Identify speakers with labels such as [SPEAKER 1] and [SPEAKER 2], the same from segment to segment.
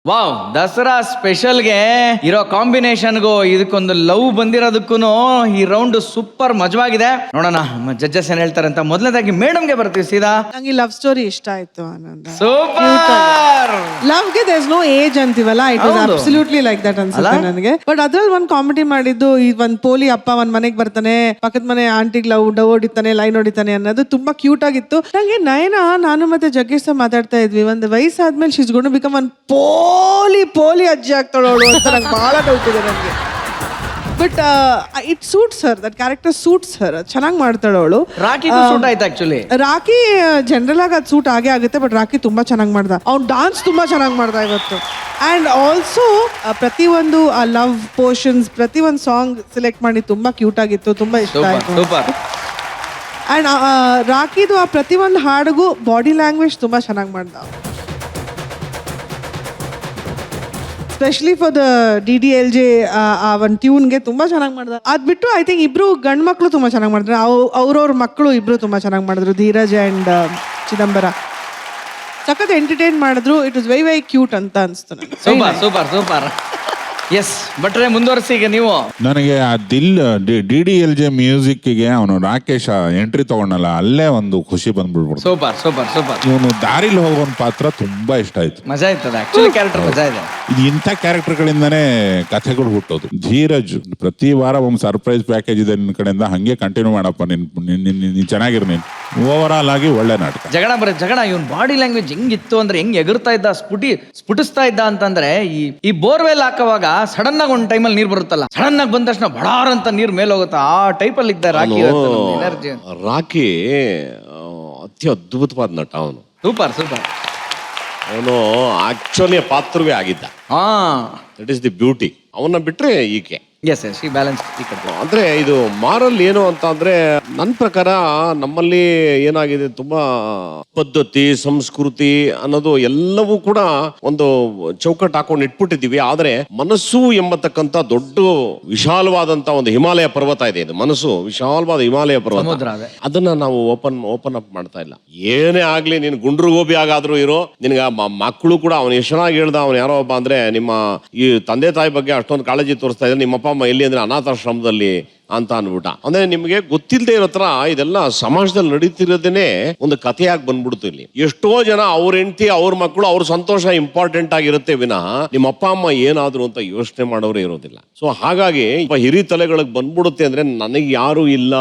[SPEAKER 1] Wow, Dasara ಸ್ಪೆಷಲ್ಗೆ ಇರೋ ಕಾಂಬಿನೇಷನ್ಗೂ ಇದಕ್ಕೊಂದು love ಬಂದಿರೋದಕ್ಕೂ ಈ ರೌಂಡ್ ಸೂಪರ್ ಮಜವಾಗಿದೆ. ನೋಡೋಣ ಜಡ್ಜಸ್ ಏನ್ ಹೇಳ್ತಾರೆ ಅಂತ. ಮೊದಲನೇದಾಗಿ ಮೇಡಮ್ಗೆ ಬರ್ತೀವಿ ಸೀದಾ.
[SPEAKER 2] ನಂಗೆ ಲವ್ ಸ್ಟೋರಿ ಇಷ್ಟ ಆಯ್ತು ಆನಂದ.
[SPEAKER 1] ಸೂಪರ್.
[SPEAKER 2] ಲವ್ ಗೆ ದೇರ್ಸ್ ನೋ ಏಜ್ ಅಂತೀವಲ್ಲ, it was absolutely like that ಅನ್ಸುತ್ತೆ ನನಗೆ. ಬಟ್ ಅದ್ರಲ್ಲಿ ಒಂದ್ ಕಾಮಿಡಿ ಮಾಡಿದ್ದು, ಈ ಒಂದ್ ಪೋಲಿ ಅಪ್ಪ ಒಂದ್ ಮನೆಗ್ ಬರ್ತಾನೆ, ಪಕ್ಕದ ಮನೆ ಆಂಟಿಗ್ ಲವ್ ಹೊಡಿತಾನೆ, ಲೈನ್ ಹೊಡಿತಾನೆ ಅನ್ನೋದು ತುಂಬಾ ಕ್ಯೂಟ್ ಆಗಿತ್ತು. ನಂಗೆ ನಯನ, ನಾನು ಮತ್ತೆ ಜಗ್ಗೇಶ್ ಸರ್ ಮಾತಾಡ್ತಾ ಇದ್ವಿ, ಒಂದು ವಯಸ್ಸಾದ್ಮೇಲೆ ಶೀಸ್ ಗೋಣ ಬಿಕಮ್ ಒನ್ ಪೋಲಿ ಅಜ್ಜಿ ಆಗ್ತಾಳೋಳು ಅಂತ ನಂಗೆ ಬಹಳ ಡೌಟ್ ಇದೆ ನನಗೆ. But it suits her, that character suits her, ಚೆನ್ನಾಗಿ ಮಾಡ್ತಾಳವಳು.
[SPEAKER 1] ರಾಕಿ ಸೂಟ್ ಆಯ್ತು ಆಕ್ಚುಲಿ.
[SPEAKER 2] ರಾಕಿ ಜನರಲ್ ಆಗಿ ಅದು ಸೂಟ್ ಆಗೇ ಆಗುತ್ತೆ, ಬಟ್ ರಾಕಿ ತುಂಬಾ ಚೆನ್ನಾಗಿ ಮಾಡ್ದ. ಅವ್ನು ಡಾನ್ಸ್ ತುಂಬಾ ಚೆನ್ನಾಗಿ ಮಾಡ್ದ ಇವತ್ತು. ಅಂಡ್ ಆಲ್ಸೋ ಪ್ರತಿಯೊಂದು ಆ ಲವ್ ಪೋರ್ಷನ್ಸ್, ಪ್ರತಿಯೊಂದು ಸಾಂಗ್ ಸೆಲೆಕ್ಟ್ ಮಾಡಿ ತುಂಬಾ ಕ್ಯೂಟ್ ಆಗಿತ್ತು, ತುಂಬಾ ಇಷ್ಟ ಆಯ್ತು.
[SPEAKER 1] ಸೂಪರ್.
[SPEAKER 2] ಅಂಡ್ ರಾಕಿದು ಆ ಪ್ರತಿಯೊಂದು ಹಾಡಿಗೂ ಬಾಡಿ ಲ್ಯಾಂಗ್ವೇಜ್ ತುಂಬಾ ಚೆನ್ನಾಗಿ ಮಾಡ್ದ. ಸ್ಪೆಷಲಿ ಫಾರ್ ದ DDLJ ಆ ಒಂದು ಟ್ಯೂನ್ಗೆ ತುಂಬಾ ಚೆನ್ನಾಗಿ ಮಾಡಿದ್ರು. ಅದ್ ಬಿಟ್ಟು ಐ ಥಿಂಕ್ ಇಬ್ರು ಗಂಡು ಮಕ್ಕಳು ತುಂಬಾ ಚೆನ್ನಾಗಿ ಮಾಡಿದ್ರು. ಅವ್ರವ್ರ ಮಕ್ಕಳು ಇಬ್ರು ತುಂಬಾ ಚೆನ್ನಾಗಿ ಮಾಡಿದ್ರು, ಧೀರಜ್ ಅಂಡ್ ಚಿದಂಬರ. ಸಖತ್ ಎಂಟರ್ಟೈನ್ ಮಾಡಿದ್ರು. It was very very cute ಅಂತ ಅನ್ಸ್ತು ನನಗೆ.
[SPEAKER 1] Super super super. ಎಸ್ ಭಟ್ರೆ, ಮುಂದುವರಿಸಿ ಈಗ ನೀವು.
[SPEAKER 3] ನನಗೆ ಆ DDLJ ಮ್ಯೂಸಿಕ್ಗೆ ಅವನು ರಾಕೇಶ್ ಎಂಟ್ರಿ ತಗೊಂಡಲ್ಲ, ಅಲ್ಲೇ ಒಂದು ಖುಷಿ ಬಂದ್ಬಿಡ್ಬಿಡ್ತು.
[SPEAKER 1] Super super super.
[SPEAKER 3] ಇವನು ದಾರಿಲಿ ಹೋಗೋನ್ ಪಾತ್ರ ತುಂಬಾ ಇಷ್ಟ ಆಯ್ತು.
[SPEAKER 1] ಮಜಾ ಇರ್ತದೆ ಆಕ್ಚುಲಿ, ಕ್ಯಾರೆಕ್ಟರ್ ಮಜಾ ಇದೆ.
[SPEAKER 3] ಇದು ಇಂಥ ಕ್ಯಾರೆಕ್ಟರ್ಗಳಿಂದಾನೇ ಕಥೆಗಳು ಹುಟ್ಟೋದು. ಧೀರಜ್ ಪ್ರತಿ ವಾರ ಒಂದು ಸರ್ಪ್ರೈಸ್ ಪ್ಯಾಕೇಜ್ ಇದೆ ನಿನ್ನ ಕಡೆಯಿಂದ, ಹಂಗೆ ಕಂಟಿನ್ಯೂ ಮಾಡಪ್ಪ, ನೀನ್ ಚೆನ್ನಾಗಿರ್. ನೀನ್ ಓವರ್ ಆಲ್ ಆಗಿ ಒಳ್ಳೆ ನಾಟಕ.
[SPEAKER 1] ಜಗಣ ಇವನ್ ಬಾಡಿ ಲ್ಯಾಂಗ್ವೇಜ್ ಹೆಂಗಿತ್ತು ಅಂದ್ರೆ, ಹೆಂಗ್ ಎಗರ್ತಾ ಇದ್ದ, ಸ್ಫುಟಿಸ್ತಾ ಇದ್ದ ಅಂತಂದ್ರೆ, ಈ ಬೋರ್ವೆಲ್ ಹಾಕುವಾಗ ಸಡನ್ ಆಗಿ ಒಂದ್ ಟೈಮಲ್ಲಿ ನೀರ್ ಬರುತ್ತಲ್ಲ, ಸಡನ್ ಆಗಿ ಬಂದ ತಕ್ಷಣ ಬಡಾರ್ ಅಂತ ನೀರ್ ಮೇಲೆ ಹೋಗುತ್ತಾ, ಆ ಟೈಪ್ ಅಲ್ಲಿ ಇದ್ದ ರಾಕಿ. ಎನರ್ಜಿ
[SPEAKER 4] ರಾಕಿ ಅತಿ ಅದ್ಭುತವಾದ ನಟ ಅವನು.
[SPEAKER 1] Super super.
[SPEAKER 4] ಅವನು ಆಕ್ಚುಲಿ ಪಾತ್ರವೇ ಆಗಿದ್ದ.
[SPEAKER 1] ಹಾ,
[SPEAKER 4] ದಟ್ ಈಸ್ ದಿ ಬ್ಯೂಟಿ. ಅವನ್ನ ಬಿಟ್ರೆ ಈಕೆ
[SPEAKER 1] ಎಸ್ ಎಸ್, ಈ ಬ್ಯಾಲೆನ್ಸ್
[SPEAKER 4] ಅಂದ್ರೆ ಇದು ಮಾರಲ್ ಏನು ಅಂತ ಅಂದ್ರೆ, ನನ್ನ ಪ್ರಕಾರ ನಮ್ಮಲ್ಲಿ ಏನಾಗಿದೆ, ತುಂಬಾ ಪದ್ಧತಿ ಸಂಸ್ಕೃತಿ ಅನ್ನೋದು ಎಲ್ಲವೂ ಕೂಡ ಒಂದು ಚೌಕಟ್ಟು ಹಾಕೊಂಡು ಇಟ್ಬಿಟ್ಟಿದೀವಿ. ಆದ್ರೆ ಮನಸ್ಸು ಎಂಬತಕ್ಕಂತ ದೊಡ್ಡ ವಿಶಾಲವಾದಂತ ಒಂದು ಹಿಮಾಲಯ ಪರ್ವತ ಇದೆ. ಇದು ಮನಸ್ಸು ವಿಶಾಲವಾದ ಹಿಮಾಲಯ ಪರ್ವತ. ಅದನ್ನ ನಾವು ಓಪನ್ ಅಪ್ ಮಾಡ್ತಾ ಇಲ್ಲ. ಏನೇ ಆಗ್ಲಿ, ನೀನ್ ಗುಂಡ್ರು ಗೋಬಿ ಆಗಾದ್ರೂ ಇರೋ, ನಿನ್ಗ ಮಕ್ಕಳು ಕೂಡ ಅವನು ಎಷ್ಟು ಚೆನ್ನಾಗಿ ಹೇಳ್ದ. ಅವನು ಯಾರೋ ಒಬ್ಬ ಅಂದ್ರೆ, ನಿಮ್ಮ ಈ ತಂದೆ ತಾಯಿ ಬಗ್ಗೆ ಅಷ್ಟೊಂದು ಕಾಳಜಿ ತೋರಿಸ್ತಾ ಇದ್ರೆ, ನಿಮ್ಮಪ್ಪ ಅಮ್ಮ ಎಲ್ಲಿ ಅಂದ್ರೆ ಅನಾಥಾಶ್ರಮದಲ್ಲಿ ಅಂತ ಅನ್ಬಿಟ್ಟ. ಅಂದ್ರೆ ನಿಮ್ಗೆ ಗೊತ್ತಿಲ್ಲದೆ ಇರೋ ತರ ಇದೆಲ್ಲ ಸಮಾಜದಲ್ಲಿ ನಡೀತಿರೋದೇನೆ ಒಂದು ಕಥೆಯಾಗಿ ಬಂದ್ಬಿಡ್ತು. ಇಲ್ಲಿ ಎಷ್ಟೋ ಜನ ಅವ್ರ ಹೆಂಡತಿ, ಅವ್ರ ಮಕ್ಕಳು, ಅವ್ರ ಸಂತೋಷ ಇಂಪಾರ್ಟೆಂಟ್ ಆಗಿರುತ್ತೆ ವಿನಃ ನಿಮ್ಮ ಅಪ್ಪ ಅಮ್ಮ ಏನಾದ್ರು ಅಂತ ಯೋಚನೆ ಮಾಡೋರೇ ಇರೋದಿಲ್ಲ. ಸೊ ಹಾಗಾಗಿ ಹಿರಿ ತಲೆಗಳಿಗೆ ಬಂದ್ಬಿಡುತ್ತೆ. ಅಂದ್ರೆ ನನಗೆ ಯಾರು ಇಲ್ಲ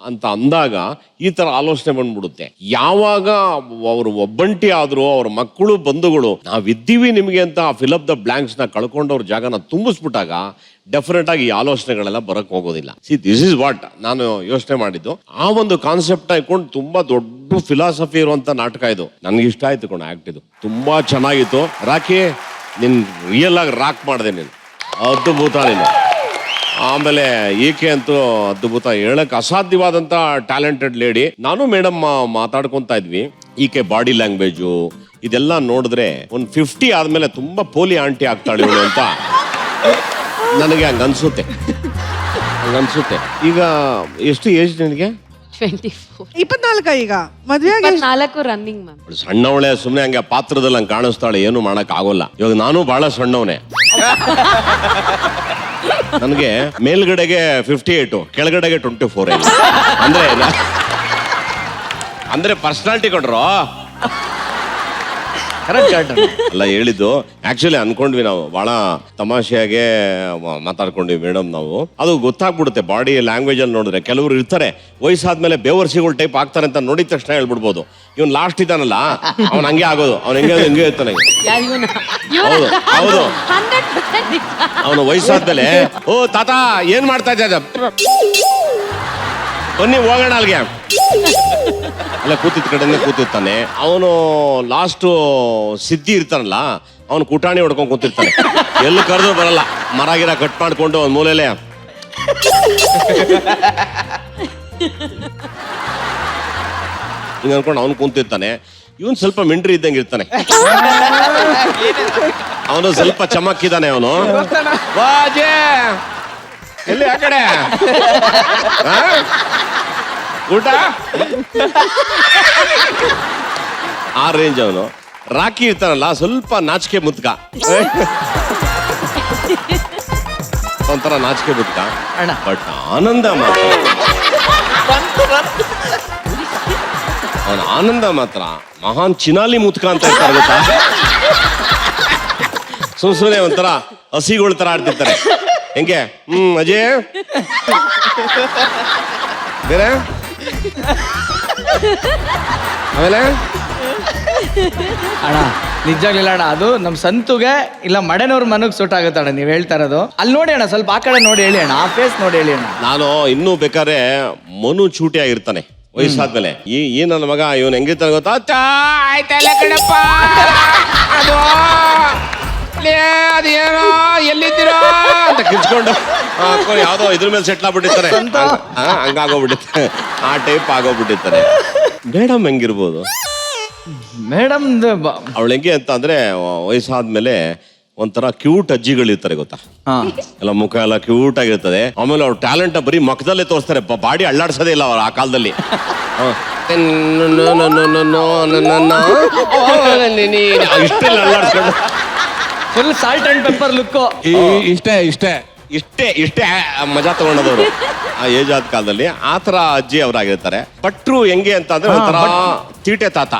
[SPEAKER 4] ಅಂತ ಅಂದಾಗ ಈ ತರ ಆಲೋಚನೆ ಬಂದ್ಬಿಡುತ್ತೆ. ಯಾವಾಗ ಅವರು ಒಬ್ಬಂಟಿ ಆದ್ರು, ಅವ್ರ ಮಕ್ಕಳು ಬಂಧುಗಳು ನಾವಿದ್ದೀವಿ ನಿಮ್ಗೆ ಅಂತ ಫಿಲ್ ಅಪ್ ದ ಬ್ಲಾಂಕ್ಸ್ ನ ಕಳ್ಕೊಂಡವ್ರ ಜಾಗನ ತುಂಬಿಸ್ಬಿಟ್ಟಾಗ ಡೆಫಿನೆಟ್ ಆಗಿ ಈ ಆಲೋಚನೆಗಳೆಲ್ಲ ಬರಕ್ ಹೋಗೋದಿಲ್ಲ. ದಿಸ್ ಇಸ್ ವಾಟ್ ನಾನು ಯೋಚನೆ ಮಾಡಿದ್ದು. ಆ ಒಂದು ಕಾನ್ಸೆಪ್ಟ್ ಹಾಕೊಂಡು ತುಂಬಾ ದೊಡ್ಡ ಫಿಲಾಸಫಿ ಇರುವಂತ ನಾಟಕ ಇದು. ನನ್ಗೆ ಇಷ್ಟ ಆಯ್ತು ಕೊಂಡು ಆಕ್ಟ್. ಇದು ತುಂಬಾ ಚೆನ್ನಾಗಿತ್ತು. ರಾಕಿ, ನಿನ್ ರಿಯಲ್ ಆಗಿ ರಾಕ್ ಮಾಡಿದೆ ನೀನು, ಅದ್ಭುತ ನೀನು. ಆಮೇಲೆ ಈಕೆ ಅಂತೂ ಅದ್ಭುತ, ಹೇಳಕ್ ಅಸಾಧ್ಯವಾದಂತ ಟ್ಯಾಲೆಂಟೆಡ್ ಲೇಡಿ. ನಾನು ಮೇಡಮ್ ಮಾತಾಡ್ಕೊಂತ ಇದ್ವಿ, ಈಕೆ ಬಾಡಿ ಲ್ಯಾಂಗ್ವೇಜು ಇದೆಲ್ಲ ನೋಡಿದ್ರೆ ಒಂದು 50 ಆದ್ಮೇಲೆ ತುಂಬಾ ಪೋಲಿ ಆಂಟಿ ಆಗ್ತಾಳೆ ಇವಳು ಅಂತ ನನಗೆ ಹಂಗನ್ಸುತ್ತೆ. ಈಗ ಎಷ್ಟು ಏಜ್ ನಿನಗೆ?
[SPEAKER 2] 24 ಈಗ ಮದ್ವೆ ಆಗಿ
[SPEAKER 5] 24 ರನ್ನಿಂಗ್ ಮ್ಯಾಮ್.
[SPEAKER 4] ಸಣ್ಣವಳೆ, ಸುಮ್ಮನೆ ಹಂಗೆ ಪಾತ್ರದಲ್ಲಿ ಹಂಗೆ ಕಾಣಿಸ್ತಾಳೆ, ಏನು ಮಾಡಕ್ ಆಗೋಲ್ಲ. ಇವಾಗ ನಾನು ಬಹಳ ಸಣ್ಣವನೇ. ನನಗೆ ಮೇಲ್ಗಡೆಗೆ 58, ಕೆಳಗಡೆಗೆ 24. ಅಂದ್ರೆ ಪರ್ಸನಾಲಿಟಿ ಕೊಟ್ರು ಅಲ್ಲ ಹೇಳಿದ್ದು. ಆಕ್ಚುಲಿ ಅನ್ಕೊಂಡ್ವಿ ನಾವು, ಬಹಳ ತಮಾಷೆಯಾಗೆ ಮಾತಾಡ್ಕೊಂಡ್ವಿ ಮೇಡಮ್ ನಾವು. ಅದು ಗೊತ್ತಾಗ್ಬಿಡುತ್ತೆ ಬಾಡಿ ಲ್ಯಾಂಗ್ವೇಜ್ ಅಲ್ಲಿ ನೋಡಿದ್ರೆ. ಕೆಲವರು ಇರ್ತಾರೆ ವಯಸ್ಸಾದ್ಮೇಲೆ ಬೇವರ್ಸಿಗಳು ಟೈಪ್ ಆಗ್ತಾರೆ ಅಂತ ನೋಡಿದ ತಕ್ಷಣ ಹೇಳ್ಬಿಡ್ಬೋದು. ಇವನ್ ಲಾಸ್ಟ್ ಇದ್ದಾನಲ್ಲ, ಅವ್ನು ಹಂಗೆ ಆಗೋದು, ಅವ್ನು ಹೆಂಗೆ ಇರ್ತಾನೆ. ಹೌದು ಹೌದು, ಅವನು ವಯಸ್ಸಾದ್ಮೇಲೆ ಓ ತಾತ ಏನ್ ಮಾಡ್ತಾ ಇದ್ದ, ಬನ್ನಿ ಹೋಗೋಣ ಅಲ್ಲಿಗೆ ಅಲ್ಲ ಕೂತಿದ್ದ ಕಡೆನೇ ಕೂತಿರ್ತಾನೆ. ಅವನು ಲಾಸ್ಟ್ ಸಿದ್ಧಿ ಇರ್ತಾನಲ್ಲ, ಅವನು ಕುಟಾಣಿ ಹೊಡ್ಕೊಂಡು ಕೂತಿರ್ತಾನೆ. ಎಲ್ಲಿ ಕರೆದು ಬರಲ್ಲ, ಮರ ಗಿರ ಕಟ್ ಮಾಡ್ಕೊಂಡು ಒಂದು ಮೂಲೆಲೆ ಹಿಂಗ ಅನ್ಕೊಂಡು ಅವನು ಕೂತಿರ್ತಾನೆ. ಇವನ್ ಸ್ವಲ್ಪ ಮಿಂಡ್ರಿ ಇದ್ದಂಗೆ ಇರ್ತಾನೆ. ಅವನು ಸ್ವಲ್ಪ ಚಮಕ್ಕಿದ್ದಾನೆ. ಅವನು ಎಲ್ಲಿ ಆ ಕಡೆ ಊಟ ಆ ರೇಂಜ್ ಅವನು. ರಾಕಿ ಇರ್ತಾನಲ್ಲ ಸ್ವಲ್ಪ ನಾಚಿಕೆ ಮುದ್ಕ ಒಂಥರ ನಾಚಿಕೆ ಮುದ್ಕ
[SPEAKER 1] ಅಣ್ಣ.
[SPEAKER 4] ಬಟ್ ಆನಂದ ಮಾತ್ರ ಅವನ ಆನಂದ ಮಾತ್ರ ಮಹಾನ್ ಚಿನಾಲಿ ಮುದ್ಕ ಅಂತ ಇರ್ತಾರೆ ಗೊತ್ತಾ. ಸುಮ್ಮನೆ ಒಂಥರ ಹಸಿಗಳ ತರ ಆಡ್ತಿರ್ತಾರೆ. ಹೆಂಗೆ ಅಜಯ್ ಬೇರೆ ಆಮೇಲೆ
[SPEAKER 1] ಅಣ್ಣ ನಿಜಾಗ್ಲಿಲ್ಲ ಅಣ್ಣ, ಅದು ನಮ್ ಸಂತುಗೆ ಇಲ್ಲ ಮಡೆನವ್ರ ಮನಗ್ ಸೂಟ್ ಆಗುತ್ತೆ ಅಣ್ಣ ನೀವ್ ಹೇಳ್ತಾ ಇರೋದು. ಅಲ್ಲಿ ನೋಡಿ ಅಣ್ಣ, ಸ್ವಲ್ಪ ಆ ಕಡೆ ನೋಡಿ ಹೇಳಿ ಅಣ್ಣ, ಆ ಫೇಸ್ ನೋಡಿ ಹೇಳಿ ಅಣ್ಣ.
[SPEAKER 4] ನಾನು ಇನ್ನೂ ಬೇಕಾದ್ರೆ ಮನು ಚೂಟಿ ಆಗಿರ್ತಾನೆ ವಯಸ್ಸಾದ್ಮೇಲೆ. ಈ ನನ್ನ ಮಗ ಇವನ್ ಹೆಂಗಿರ್ತಾನೆ ಗೊತ್ತಾ, ಅಚ್ಚಾ, ಆಯ್ತಲ್ಲ ಕಣಪ್ಪ, ಅದು ಅದೇನೋ ಎಲ್ಲಿದ್ದೀರೋ ಅಂತ ಕಿರ್ಚ್ಕೊಂಡು ಯಾವ್ದೋ ಇದ್ರ ಮೇಲೆ ಸೆಟ್ಲ್ ಆಗ್ಬಿಟ್ಟಿರ್ತಾರೆ. ಹಂಗಾಗೋಗ್ಬಿಟ್ಟಿರ್ತಾರೆ, ಆ ಟೈಪ್ ಆಗೋಗ್ಬಿಟ್ಟಿರ್ತಾರೆ. ಮೇಡಮ್ ಹೆಂಗಿರ್ಬೋದು?
[SPEAKER 1] ಮೇಡಮ್
[SPEAKER 4] ಅವಳು ಹೆಂಗೆ ಅಂತ ಅಂದ್ರೆ ವಯಸ್ಸಾದ್ಮೇಲೆ ಒಂಥರ ಕ್ಯೂಟ್ ಅಜ್ಜಿಗಳಿರ್ತಾರೆ ಗೊತ್ತಾ, ಎಲ್ಲ ಮುಖ ಎಲ್ಲ ಕ್ಯೂಟ್ ಆಗಿರ್ತದೆ. ಆಮೇಲೆ ಅವ್ರ ಟ್ಯಾಲೆಂಟ್ ಬರೀ ಮುಖದಲ್ಲೇ ತೋರಿಸ್ತಾರೆ, ಬಾಡಿ ಅಳ್ಳಾಡ್ಸೋದೇ ಇಲ್ಲ ಅವ್ರು ಆ ಕಾಲದಲ್ಲಿ. ಇಷ್ಟೆಲ್ಲ ಅಳ್ಳಾಡ್ಸ್ಕೊಂಡು
[SPEAKER 1] full salt and pepper look.
[SPEAKER 3] ಇಷ್ಟೇ
[SPEAKER 4] ಇಷ್ಟೇ ಮಜಾ ತಗೊಂಡದವ್ರು ಆ ಏಜ್ ಆದ ಕಾಲದಲ್ಲಿ. ಆ ತರ ಅಜ್ಜಿ ಅವರಾಗಿರ್ತಾರೆ. ಭಟ್ರು ಹೆಂಗೆ ಅಂತ ಅಂದ್ರೆ ಒಂಥರ ತೀಟೆ ತಾತ.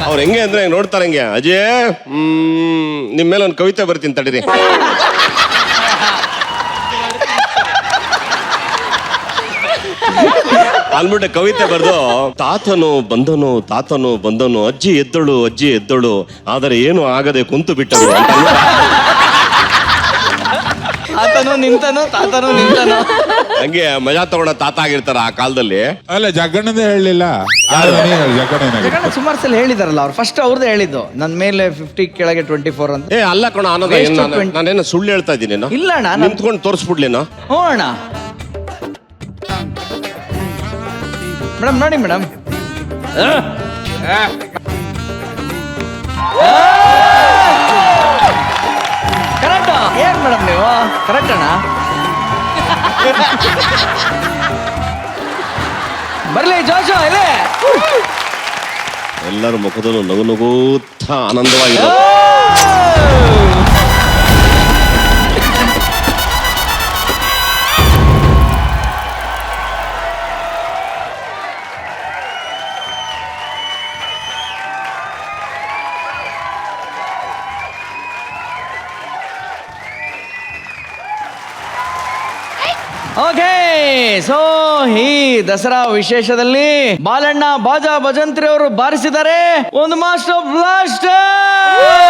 [SPEAKER 4] ಅವ್ರು ಹೆಂಗೆ ಅಂದ್ರೆ ನೋಡ್ತಾರೆ ಹೆಂಗೆ, ಅಜಯ್ ನಿಮ್ ಮೇಲೆ ಒಂದು ಕವಿತೆ ಬರ್ತೀನಿ ತಡೀರಿ. ಅನ್ಬಿಟ್ಟೆ ಕವಿತೆ ಬರ್ದು, ತಾತನು ಬಂದನು ಅಜ್ಜಿ ಎದ್ದಳು ಆದರೆ ಏನು ಆಗದೆ ಕುಂತು ಬಿಟ್ಟರು ಅಂತ
[SPEAKER 1] ತಾತನು ನಿಂತನು.
[SPEAKER 4] ಹಂಗೆ ಮಜಾ ತಗೊಂಡ ತಾತ ಆಗಿರ್ತಾರ ಆ ಕಾಲದಲ್ಲಿ.
[SPEAKER 3] ಅಲ್ಲ ಜಗ್ಗಣ್ಣದೇ ಹೇಳಲಿಲ್ಲ, ಜಗ್ಗಣ್ಣ
[SPEAKER 1] ಸುಮಾರು ಸಲ ಹೇಳಿದಾರಲ್ಲ ಅವ್ರು. ಫಸ್ಟ್ ಅವ್ರದ್ದೇ ಹೇಳಿದ್ದು, ನನ್ ಮೇಲೆ 50 ಕೆಳಗೆ 24 ಅಂತ.
[SPEAKER 4] ಅಲ್ಲ ಕಣ ಆನಂದ, ನಾನೇನು ಸುಳ್ಳು ಹೇಳ್ತಾ ಇದ್ದೀನಿ?
[SPEAKER 1] ಇಲ್ಲ ಅಣ್ಣ,
[SPEAKER 4] ನಿಂತ್ಕೊಂಡು ತೋರಿಸ್ಬಿಡ್ಲೇನೋ?
[SPEAKER 1] ಹ್ಞೂ ಅಣ್ಣ. ಮೇಡಮ್ ನೋಡಿ ಮೇಡಮ್, ಕರೆಕ್ಟ್ ಏನ್ ಮೇಡಮ್ ನೀವು ಕರೆಕ್ಟ್ ಅಣ್ಣ. ಬರ್ಲಿ ಜೋಶು ಇಲ್ಲೇ.
[SPEAKER 4] ಎಲ್ಲರ ಮುಖದಲ್ಲೂ ನಗುತ್ತ ಆನಂದವಾಗಿದೆ.
[SPEAKER 1] ಓಕೆ, ಸೊ ಈ ದಸರಾ ವಿಶೇಷದಲ್ಲಿ ಬಾಲಣ್ಣ ಬಾಜಾ ಭಜಂತ್ರಿ ಅವರು ಬಾರಿಸಿದ್ದಾರೆ ಒಂದು ಮಾಸ್ಟರ್ ಬ್ಲಾಸ್ಟರ್.